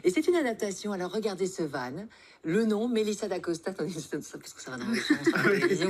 Et c'est une adaptation. Alors regardez ce van. Le nom, Mélissa d'Acosta. Attendez, parce que ça va dans le sens.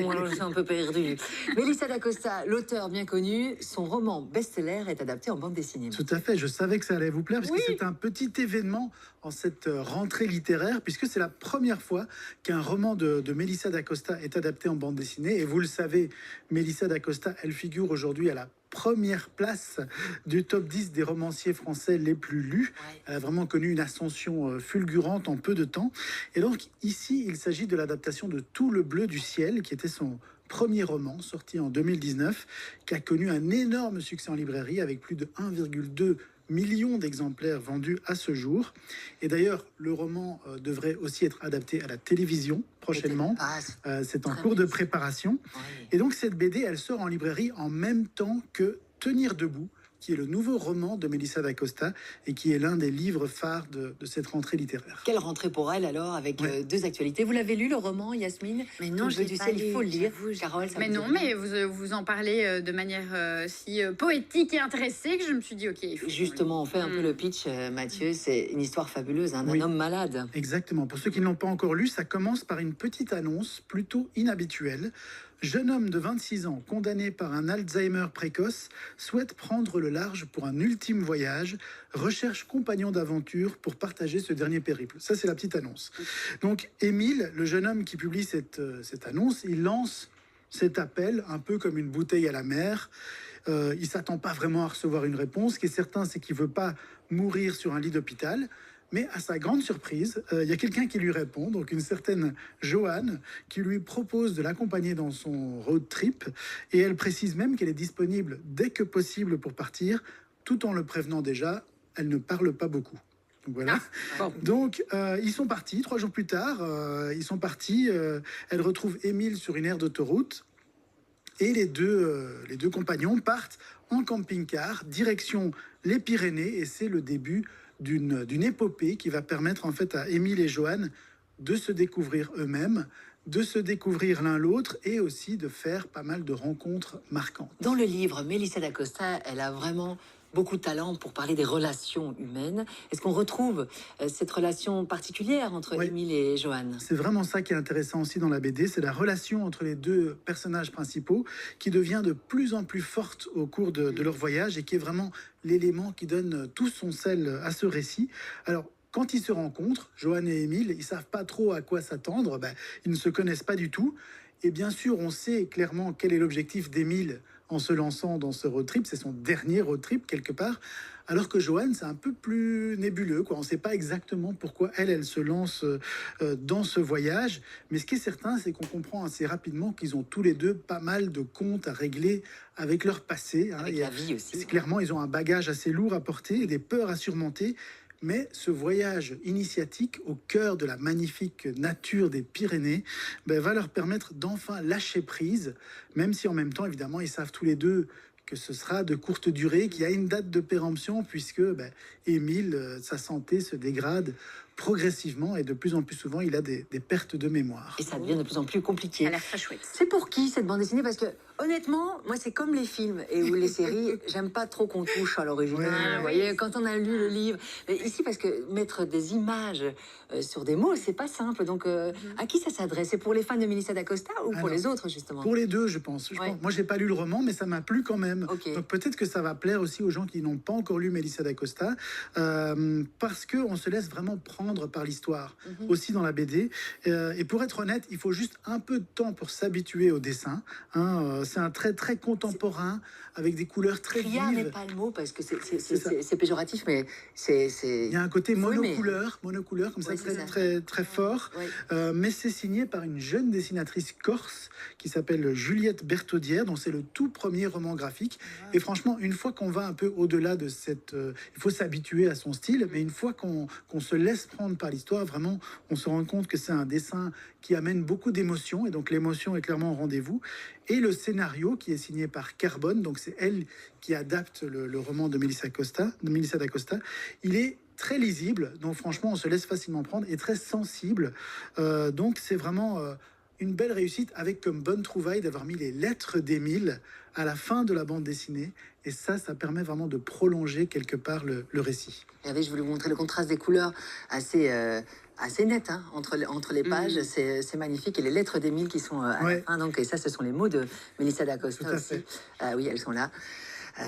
Moi, je suis un peu perdue. Mélissa d'Acosta, l'auteur bien connu, son roman best-seller est adapté en bande dessinée. Tout à fait, je savais que ça allait vous plaire parce Oui. que c'est un petit événement en cette rentrée littéraire puisque c'est la première fois qu'un roman de Mélissa d'Acosta est adapté en bande dessinée. Et vous le savez, Mélissa d'Acosta, elle figure aujourd'hui à la première place du top 10 des romanciers français les plus lus. Ouais. Elle a vraiment connu une ascension fulgurante en peu de temps. Et donc ici, il s'agit de l'adaptation de Tout le bleu du ciel, qui était son premier roman sorti en 2019, qui a connu un énorme succès en librairie avec plus de 1,2 million d'exemplaires vendus à ce jour. Et d'ailleurs, le roman devrait aussi être adapté à la télévision prochainement. C'est en cours de préparation. Oui. Et donc cette BD, elle sort en librairie en même temps que Tenir debout, qui est le nouveau roman de Mélissa d'Acosta et qui est l'un des livres phares de cette rentrée littéraire. Quelle rentrée pour elle alors, avec deux actualités. Vous l'avez lu le roman, Yasmine? Mais non, je l'ai pas lu. Il faut le lire. J'avoue, Carole, ça Mais vous non, dit rien? mais vous en parlez de manière si poétique et intéressée que je me suis dit, ok, il faut. Justement, on fait un peu le pitch, Mathieu. C'est une histoire fabuleuse d'un Oui. homme malade. Exactement. Pour ceux qui ne l'ont pas encore lu, ça commence par une petite annonce plutôt inhabituelle. Jeune homme de 26 ans, condamné par un Alzheimer précoce, souhaite prendre le large pour un ultime voyage, recherche compagnon d'aventure pour partager ce dernier périple. Ça, c'est la petite annonce. Donc, Émile, le jeune homme qui publie cette annonce, il lance cet appel un peu comme une bouteille à la mer. Il ne s'attend pas vraiment à recevoir une réponse. Ce qui est certain, c'est qu'il ne veut pas mourir sur un lit d'hôpital. Mais à sa grande surprise, il y a quelqu'un qui lui répond, donc une certaine Joanne, qui lui propose de l'accompagner dans son road trip. Et elle précise même qu'elle est disponible dès que possible pour partir, tout en le prévenant déjà, elle ne parle pas beaucoup. Donc voilà. Bon. Donc ils sont partis, 3 jours plus tard, ils sont partis. Elle retrouve Émile sur une aire d'autoroute. Et les deux compagnons partent en camping-car, direction les Pyrénées, et c'est le début d'une épopée qui va permettre en fait à Émile et Joanne de se découvrir eux-mêmes, de se découvrir l'un l'autre et aussi de faire pas mal de rencontres marquantes. Dans le livre, Mélissa d'Acosta, elle a vraiment beaucoup de talent pour parler des relations humaines. Est-ce qu'on retrouve cette relation particulière entre Oui. Émile et Joanne? C'est vraiment ça qui est intéressant aussi dans la BD, c'est la relation entre les deux personnages principaux qui devient de plus en plus forte au cours de leur voyage et qui est vraiment l'élément qui donne tout son sel à ce récit. Alors, quand ils se rencontrent, Joanne et Émile, ils savent pas trop à quoi s'attendre, ils ne se connaissent pas du tout. Et bien sûr, on sait clairement quel est l'objectif d'Émile en se lançant dans ce road trip. C'est son dernier road trip, quelque part. Alors que Joanne, c'est un peu plus nébuleux, quoi. On ne sait pas exactement pourquoi elle se lance dans ce voyage. Mais ce qui est certain, c'est qu'on comprend assez rapidement qu'ils ont tous les deux pas mal de comptes à régler avec leur passé. Avec la vie aussi. Clairement, ils ont un bagage assez lourd à porter et des peurs à surmonter. Mais ce voyage initiatique au cœur de la magnifique nature des Pyrénées va leur permettre d'enfin lâcher prise, même si en même temps, évidemment, ils savent tous les deux que ce sera de courte durée, qu'il y a une date de péremption, puisque Émile, sa santé se dégrade progressivement et de plus en plus souvent, il a des pertes de mémoire. Et ça devient de plus en plus compliqué. Elle a l'air très chouette. C'est pour qui cette bande dessinée? Parce que honnêtement, moi c'est comme les films et ou les séries, j'aime pas trop qu'on touche à l'original. Ouais. Vous voyez, quand on a lu le livre, mais ici parce que mettre des images sur des mots, c'est pas simple. Donc à qui ça s'adresse? C'est pour les fans de Mélissa d'Acosta ou pour Alors, les autres justement? Pour les deux, je pense. Ouais. Moi, j'ai pas lu le roman, mais ça m'a plu quand même. Ok. Donc peut-être que ça va plaire aussi aux gens qui n'ont pas encore lu Mélissa d'Acosta, parce que on se laisse vraiment prendre par l'histoire aussi dans la BD. Et pour être honnête, il faut juste un peu de temps pour s'habituer au dessin. C'est un trait très contemporain avec des couleurs très Criard n'est vives. pas le mot parce que ça. c'est péjoratif, mais c'est. Il y a un côté Faut aimer. monocouleur comme ça, Oui, c'est ça. très fort. Oui. Mais c'est signé par une jeune dessinatrice corse qui s'appelle Juliette Bertaudière, dont c'est le tout premier roman graphique. Et franchement, une fois qu'on va un peu au-delà de cette... il faut s'habituer à son style, mais une fois qu'on se laisse prendre par l'histoire, vraiment, on se rend compte que c'est un dessin qui amène beaucoup d'émotions, et donc l'émotion est clairement au rendez-vous. Et le scénario qui est signé par Carbone, donc c'est elle qui adapte le roman de Mélissa d'Acosta, il est très lisible, donc franchement on se laisse facilement prendre, et très sensible. Donc c'est vraiment une belle réussite, avec comme bonne trouvaille d'avoir mis les lettres d'Émile à la fin de la bande dessinée, Et ça permet vraiment de prolonger quelque part le récit. Regardez, je voulais vous montrer le contraste des couleurs assez net hein, entre les pages. C'est magnifique. Et les lettres d'Émile qui sont à la fin. Donc, et ça, ce sont les mots de Mélissa d'Acosta Tout à aussi. fait. Oui, elles sont là.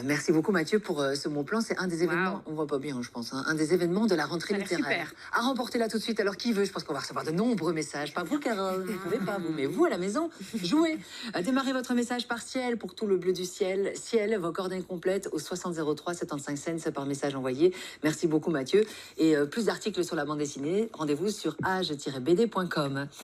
Merci beaucoup Mathieu pour ce bon plan. C'est un des événements, on voit pas bien je pense, hein, un des événements de la rentrée Ça a l'air littéraire. super. À remporter là tout de suite. Alors qui veut? Je pense qu'on va recevoir de nombreux messages. Pas vous Carole, vous pouvez pas vous, mais vous à la maison, jouez. Démarrez votre message par ciel pour tout le bleu du ciel. Ciel, vos coordonnées complètes au 60 03 75 cents par message envoyé. Merci beaucoup Mathieu. Et plus d'articles sur la bande dessinée, rendez-vous sur age-bd.com.